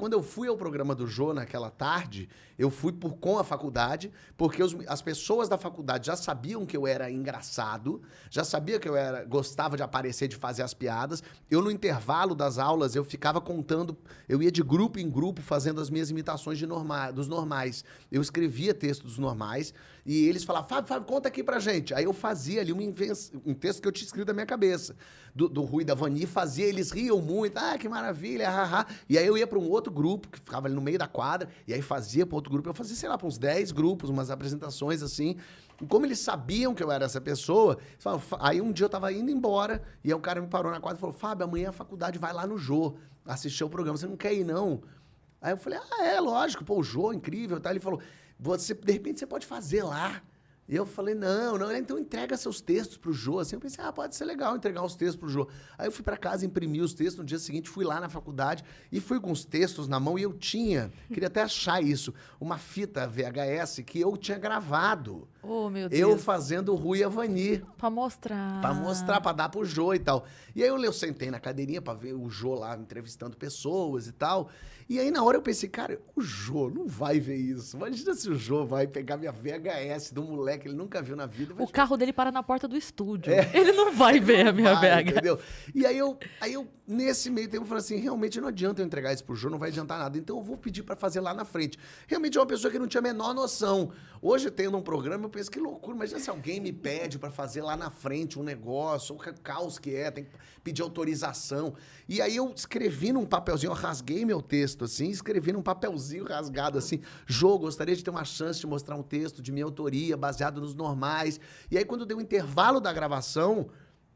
quando eu fui ao programa do Jô naquela tarde, eu fui com a faculdade, porque as pessoas da faculdade já sabiam que eu era engraçado, já sabia que eu gostava de aparecer, de fazer as piadas. Eu, no intervalo das aulas, eu ficava contando, eu ia de grupo em grupo fazendo as minhas imitações dos normais. Eu escrevia textos dos normais e eles falavam, Fábio, conta aqui pra gente. Aí eu fazia ali um texto que eu tinha escrito da minha cabeça, do Rui e da Vani, fazia, eles riam muito, que maravilha, haha. E aí eu ia para um outro grupo, que ficava ali no meio da quadra, e aí fazia para outro grupo, eu fazia, sei lá, para uns 10 grupos, umas apresentações assim. E como eles sabiam que eu era essa pessoa, aí um dia eu tava indo embora, e aí o cara me parou na quadra e falou, Fábio, amanhã a faculdade vai lá no Jô, assistir o programa, você não quer ir, não? Aí eu falei, lógico, pô, o Jô, incrível, tá? Ele falou, de repente você pode fazer lá. E eu falei, não, então entrega seus textos pro Jô. Assim, eu pensei, pode ser legal entregar os textos pro Jô. Aí eu fui pra casa, imprimi os textos, no dia seguinte fui lá na faculdade e fui com os textos na mão e eu queria até achar isso, uma fita VHS que eu tinha gravado. Oh, meu Deus. Eu fazendo o Rui e a Vani. Pra mostrar. Pra mostrar, pra dar pro Jô e tal. E aí eu sentei na cadeirinha pra ver o Jô lá entrevistando pessoas e tal. E aí na hora eu pensei, cara, o Jô não vai ver isso. Imagina se o Jô vai pegar minha VHS do moleque que ele nunca viu na vida. O carro dele para na porta do estúdio. Ele não vai ver a minha VHS. Entendeu? E aí eu, nesse meio tempo, falei assim, realmente não adianta eu entregar isso pro Jô, não vai adiantar nada. Então eu vou pedir pra fazer lá na frente. Realmente é uma pessoa que não tinha a menor noção. Hoje, tendo um programa, eu penso, que loucura. Imagina se alguém me pede pra fazer lá na frente um negócio, o caos que tem que pedir autorização. E aí eu escrevi num papelzinho, eu rasguei meu texto, assim, escrevi num papelzinho rasgado, assim, Jô, gostaria de ter uma chance de mostrar um texto de minha autoria, baseado nos normais. E aí, quando deu o intervalo da gravação,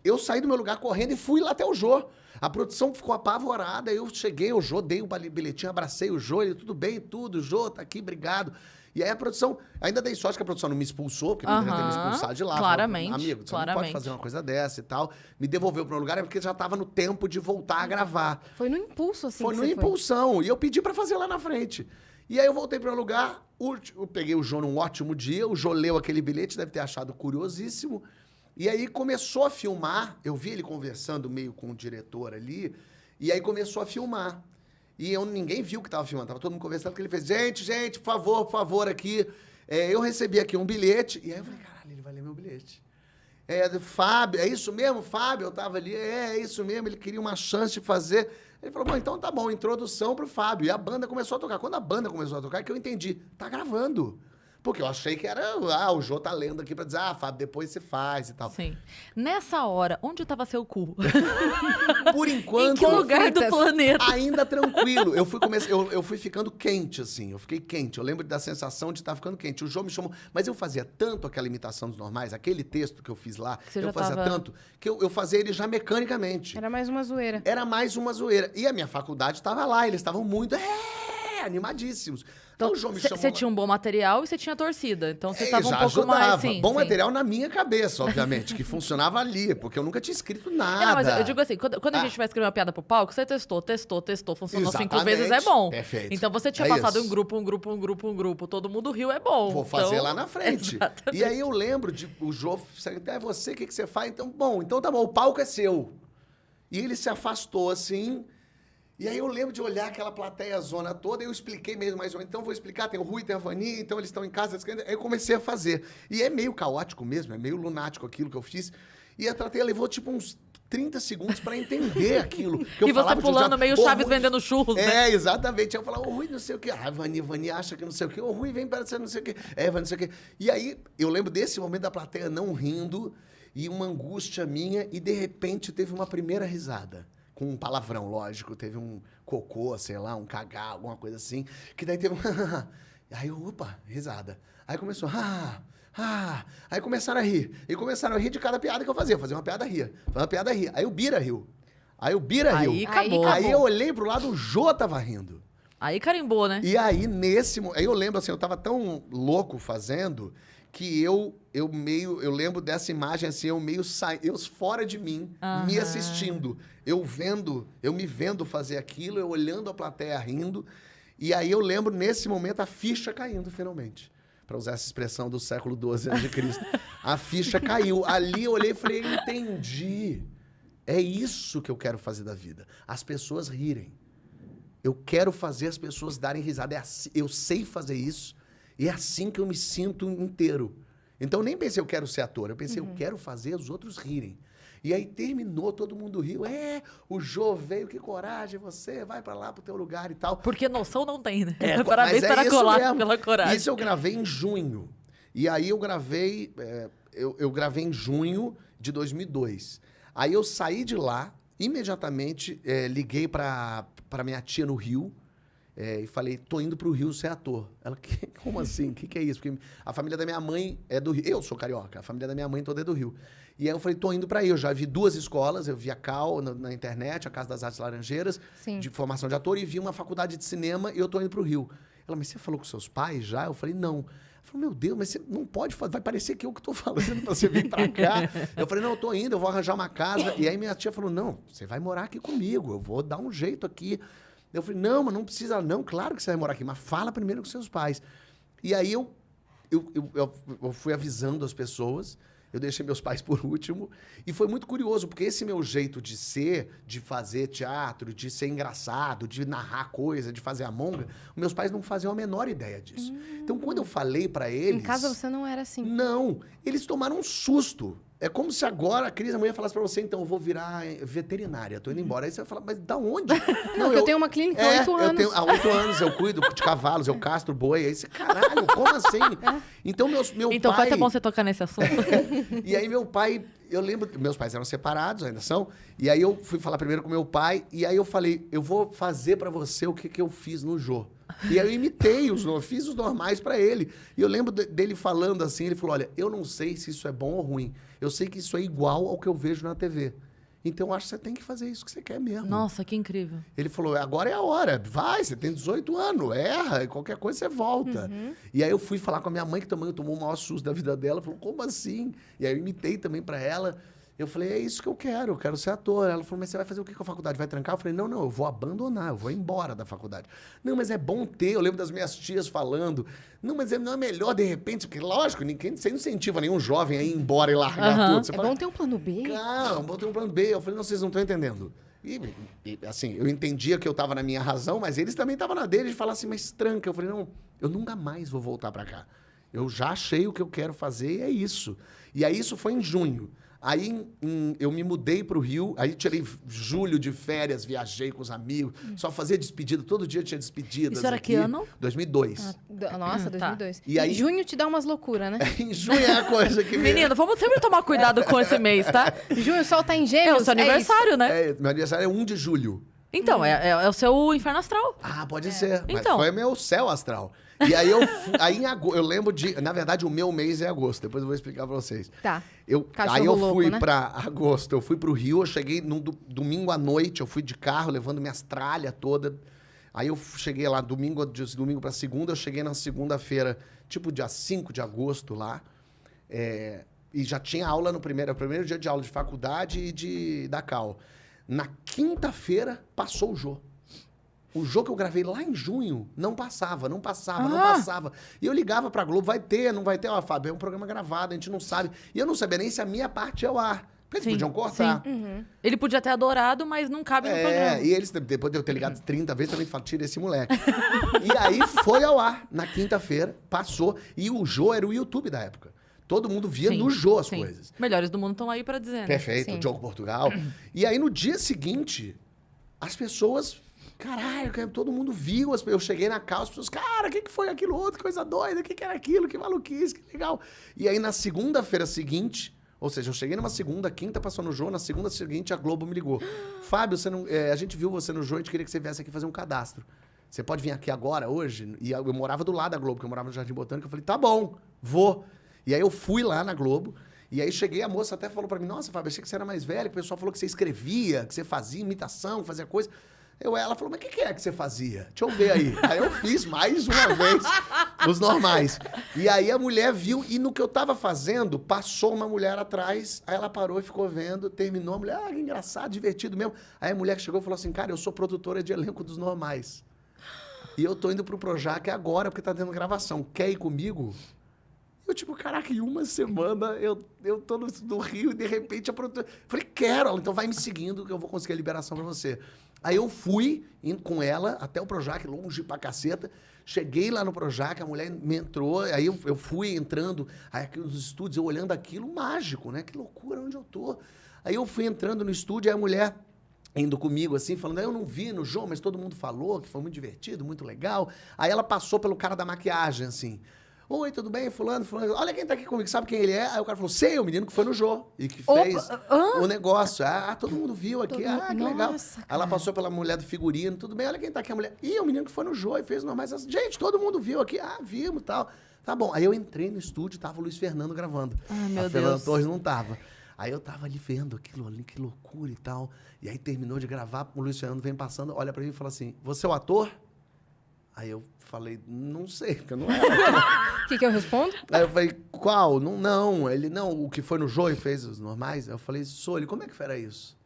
eu saí do meu lugar correndo e fui lá até o Jô. A produção ficou apavorada, eu cheguei ao Jô, dei o bilhetinho, abracei o Jô, ele, tudo bem, Jô, tá aqui, obrigado. E aí a produção, ainda dei sorte que a produção não me expulsou, porque não deveria ter me expulsado de lá. Claramente. Falou, amigo, você não pode fazer uma coisa dessa e tal. Me devolveu para um lugar, porque já tava no tempo de voltar a gravar. Foi no impulso, assim. Foi no impulsão. E eu pedi para fazer lá na frente. E aí eu voltei para o lugar, eu peguei o Jô num ótimo dia, o Jô leu aquele bilhete, deve ter achado curiosíssimo. E aí começou a filmar, eu vi ele conversando meio com o diretor ali, e aí começou a filmar. E ninguém viu que estava filmando, estava todo mundo conversando, porque ele fez, gente, por favor, aqui, eu recebi aqui um bilhete. E aí eu falei, caralho, ele vai ler meu bilhete. Fábio, é isso mesmo, Fábio? Eu tava ali, é isso mesmo, ele queria uma chance de fazer. Ele falou, bom, então tá bom, introdução pro Fábio. E a banda começou a tocar. Quando a banda começou a tocar, é que eu entendi, tá gravando. Porque eu achei que era, o Jô tá lendo aqui pra dizer, Fábio, depois você faz e tal. Sim. Nessa hora, onde tava seu cu? Por enquanto... Em que lugar do planeta? Ainda tranquilo. Eu fui ficando quente, assim. Eu fiquei quente. Eu lembro da sensação de estar ficando quente. O Jô me chamou... Mas eu fazia tanto aquela imitação dos normais, aquele texto que eu fiz lá, eu fazia tanto, que eu fazia ele já mecanicamente. Era mais uma zoeira. Era mais uma zoeira. E a minha faculdade estava lá. Eles estavam muito... animadíssimos. Então, você tinha um bom material e você tinha torcida. Então, você estava um pouco ajudava. mais... Sim, bom material na minha cabeça, obviamente, que funcionava ali, porque eu nunca tinha escrito nada. Não, mas eu digo assim, quando a gente vai escrever uma piada pro palco, você testou, funcionou 5 vezes, é bom. Perfeito. Então, você tinha passado um grupo, todo mundo riu, é bom. Vou fazer lá na frente. Exatamente. E aí eu lembro o Jô, você, o que você faz? Então, então tá bom, o palco é seu. E ele se afastou, assim... E aí eu lembro de olhar aquela plateia zona toda, e eu expliquei mesmo mais ou menos. Então vou explicar, tem o Rui, tem a Vani, então eles estão em casa. Aí eu comecei a fazer. E é meio caótico mesmo, é meio lunático aquilo que eu fiz. E a plateia levou tipo uns 30 segundos para entender aquilo. Que eu e você pulando meio Chaves Rui, vendendo churros, né? Exatamente. Eu falava, Rui, não sei o quê. Vani acha que não sei o quê. O Rui vem para ser não sei o quê. Vani, não sei o quê. E aí eu lembro desse momento da plateia não rindo e uma angústia minha, e de repente teve uma primeira risada. Com um palavrão, lógico. Teve um cocô, sei lá, um cagar, alguma coisa assim. Que daí teve um... Aí eu, opa, risada. Aí começou... Aí começaram a rir. E começaram a rir de cada piada que eu fazia. Fazia uma piada, ria. Fazia uma piada, ria. Aí o Bira riu. Aí acabou. Aí eu olhei pro lado, o Jô tava rindo. Aí carimbou, né? E aí, aí eu lembro assim, eu tava tão louco fazendo... que eu lembro dessa imagem assim, eu fora de mim, me assistindo, eu me vendo fazer aquilo, eu olhando a plateia rindo, e aí eu lembro nesse momento a ficha caindo finalmente, para usar essa expressão do século XII a.C. A ficha caiu, ali eu olhei e falei, entendi, é isso que eu quero fazer da vida, as pessoas rirem. Eu quero fazer as pessoas darem risada. Eu sei fazer isso e é assim que eu me sinto inteiro. Então, eu nem pensei, eu quero ser ator. Eu pensei, eu quero fazer os outros rirem. E aí terminou, todo mundo riu. O Jô veio, que coragem, você vai pra lá pro teu lugar e tal. Porque noção não tem, né? Parabéns pela coragem. Isso eu gravei em junho. E aí eu gravei, eu gravei em junho de 2002. Aí eu saí de lá, imediatamente liguei pra minha tia no Rio, e falei, tô indo pro Rio ser ator. Ela, como assim? O que é isso? Porque a família da minha mãe é do Rio. Eu sou carioca, a família da minha mãe toda é do Rio. E aí eu falei, tô indo pra aí. Eu já vi 2 escolas, eu vi a Cal na internet, a Casa das Artes Laranjeiras, de formação de ator, e vi uma faculdade de cinema e eu tô indo pro Rio. Ela, mas você falou com seus pais já? Eu falei, não. Ela falou, meu Deus, mas você não pode fazer, vai parecer que eu que tô falando pra você vir pra cá. Eu falei, não, eu tô indo, eu vou arranjar uma casa. E aí minha tia falou, não, você vai morar aqui comigo, eu vou dar um jeito aqui. Eu falei, não, mas não precisa, não, claro que você vai morar aqui, mas fala primeiro com seus pais. E aí eu fui avisando as pessoas, eu deixei meus pais por último, e foi muito curioso, porque esse meu jeito de ser, de fazer teatro, de ser engraçado, de narrar coisa, de fazer a monga, meus pais não faziam a menor ideia disso. Então, quando eu falei pra eles... Em casa você não era assim? Não, eles tomaram um susto. É como se agora a Cris amanhã falasse pra você, então, eu vou virar veterinária, tô indo embora. Aí você vai falar, mas da onde? Não, eu tenho uma clínica há 8 anos. Há 8 anos eu cuido de cavalos, eu castro boi. Aí você, caralho, como assim? Então, meu Então pai... foi até bom você tocar nesse assunto. E aí meu pai, eu lembro, meus pais eram separados, ainda são, e aí eu fui falar primeiro com meu pai, e aí eu falei, eu vou fazer pra você o que eu fiz no Jô. E aí eu imitei, fiz os normais pra ele. E eu lembro dele falando assim, ele falou, olha, eu não sei se isso é bom ou ruim, eu sei que isso é igual ao que eu vejo na TV. Então eu acho que você tem que fazer isso que você quer mesmo. Nossa, que incrível. Ele falou, agora é a hora, vai, você tem 18 anos, erra, qualquer coisa você volta. E aí eu fui falar com a minha mãe, que também tomou o maior susto da vida dela, falou, como assim? E aí eu imitei também pra ela. Eu falei, é isso que eu quero ser ator. Ela falou, mas você vai fazer o que com a faculdade? Vai trancar? Eu falei, não, eu vou abandonar, eu vou embora da faculdade. Não, mas é bom ter, eu lembro das minhas tias falando, não, mas não é melhor de repente, porque lógico, você não incentiva nenhum jovem a ir embora e largar tudo. Você Bom ter um plano B. Claro, bom ter um plano B. Eu falei, não, vocês não estão entendendo. E, assim, eu entendia que eu estava na minha razão, mas eles também estavam na deles de falar assim, mas tranca. Eu falei, não, eu nunca mais vou voltar para cá. Eu já achei o que eu quero fazer e é isso. E aí isso foi em junho. Aí eu me mudei para o Rio, aí tirei julho de férias, viajei com os amigos, só fazia despedida, todo dia tinha despedidas. Isso era aqui. que ano? 2002. Nossa, 2002. E aí, em junho te dá umas loucuras, né? Em junho é a coisa que... Menino, vamos sempre tomar cuidado com esse mês, tá? Junho o sol tá em É Gêmeos. o seu aniversário, né? meu aniversário é 1 de julho. Então, é o seu inferno astral. Ah, pode ser. Mas Então. foi meu céu astral. E aí aí em agosto, eu lembro de... Na verdade, o meu mês é agosto. Depois eu vou explicar pra vocês. Tá. Aí eu fui louco, né? pra agosto, eu fui pro Rio, eu cheguei no domingo à noite, eu fui de carro, levando minhas tralhas todas. Aí eu cheguei lá, domingo pra segunda, eu cheguei na segunda-feira, tipo dia 5 de agosto lá. E já tinha aula no primeiro dia de aula de faculdade e da Cal. Na quinta-feira, passou o Jô. O Jô que eu gravei lá em junho não passava. E eu ligava pra Globo, vai ter, não vai ter? Ó, Fábio, é um programa gravado, a gente não sabe. E eu não sabia nem se a minha parte é ao ar. Porque eles podiam cortar. Ele podia ter adorado, mas não cabe no programa. E eles, depois de eu ter ligado 30 vezes, também falaram, tira esse moleque. E aí foi ao ar, na quinta-feira, passou. E o Jô era o YouTube da época. Todo mundo via no Jô as coisas. Melhores do mundo estão aí pra dizer, né? Perfeito, o Diogo Portugal. E aí, no dia seguinte, as pessoas... Caralho, todo mundo viu. Eu cheguei na casa, as pessoas... Cara, o que foi aquilo outro? Que coisa doida. O que era aquilo? Que maluquice, que legal. E aí, na segunda-feira seguinte... Ou seja, eu cheguei numa segunda, quinta passou no Jô. Na segunda seguinte, a Globo me ligou. Fábio, a gente viu você no Jô e a gente queria que você viesse aqui fazer um cadastro. Você pode vir aqui agora, hoje? E eu morava do lado da Globo, porque eu morava no Jardim Botânico. Eu falei, tá bom, vou. E aí eu fui lá na Globo, e aí cheguei, a moça até falou pra mim, nossa, Fábio, achei que você era mais velho, que o pessoal falou que você escrevia, que você fazia imitação, fazia coisa. Ela falou, mas o que é que você fazia? Deixa eu ver aí. Aí eu fiz mais uma vez os normais. E aí a mulher viu, e no que eu tava fazendo, passou uma mulher atrás, aí ela parou e ficou vendo, terminou, a mulher, que engraçado, divertido mesmo. Aí a mulher que chegou e falou assim, cara, eu sou produtora de elenco dos normais. E eu tô indo pro Projac agora, porque tá tendo gravação. Quer ir comigo? Eu, tipo, caraca, em uma semana eu tô no Rio e de repente a produtora... Falei, quero. Ela, então vai me seguindo que eu vou conseguir a liberação pra você. Aí eu fui indo com ela até o Projac, longe pra caceta. Cheguei lá no Projac, a mulher me entrou, aí eu fui entrando, aí aqui nos estúdios, eu olhando aquilo, mágico, né? Que loucura, onde eu tô? Aí eu fui entrando no estúdio, aí a mulher indo comigo assim, falando, eu não vi no João, mas todo mundo falou que foi muito divertido, muito legal. Aí ela passou pelo cara da maquiagem, assim. Oi, tudo bem? Fulano, olha quem tá aqui comigo, sabe quem ele é? Aí o cara falou, sei, o menino que foi no Jô e que fez o negócio. Ah, todo mundo viu aqui, que legal. Nossa, Aí ela passou pela mulher do figurino, tudo bem, olha quem tá aqui, a mulher. Ih, o menino que foi no Jô e fez normais. Gente, todo mundo viu aqui, vimos e tal. Tá bom. Aí eu entrei no estúdio, tava o Luiz Fernando gravando. Ai, meu a Fernanda Deus. Torres não tava. Aí eu tava ali vendo aquilo ali, que loucura e tal. E aí terminou de gravar, o Luiz Fernando vem passando, olha pra mim e fala assim, você é o ator? Aí eu falei, não sei, porque eu não era ator. O que eu respondo? Aí eu falei, qual? Não. Ele, não, o que foi no Jô e fez os normais? Aí eu falei, sou ele, como é que era isso?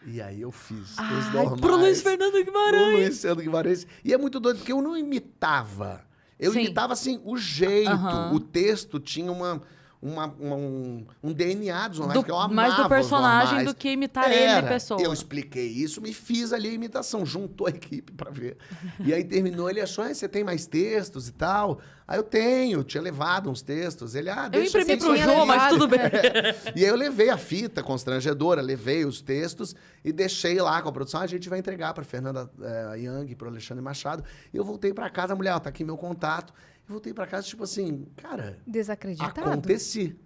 E aí eu fiz os normais. Pro Luiz Fernando Pro Guimarães. Luiz Fernando Guimarães. E é muito doido, porque eu não imitava. Eu Sim. imitava, assim, o jeito. Aham. O texto tinha um DNA dos normais, que eu amava Mais do os personagem normais. do que imitar ele, pessoa. Eu expliquei isso, me fiz ali a imitação, juntou a equipe pra ver. E aí terminou, ele achou, você tem mais textos e tal? Aí eu tenho, tinha levado uns textos. Ele, Eu deixa imprimi assim, pro tinha Jô, mas levado. tudo bem. E aí eu levei a fita constrangedora, levei os textos e deixei lá com a produção. A gente vai entregar para Fernanda Young, para Alexandre Machado. E eu voltei para casa, a mulher, tá aqui meu contato. Eu voltei para casa, tipo assim, cara, Desacreditado. aconteci.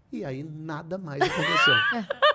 E aí nada mais aconteceu.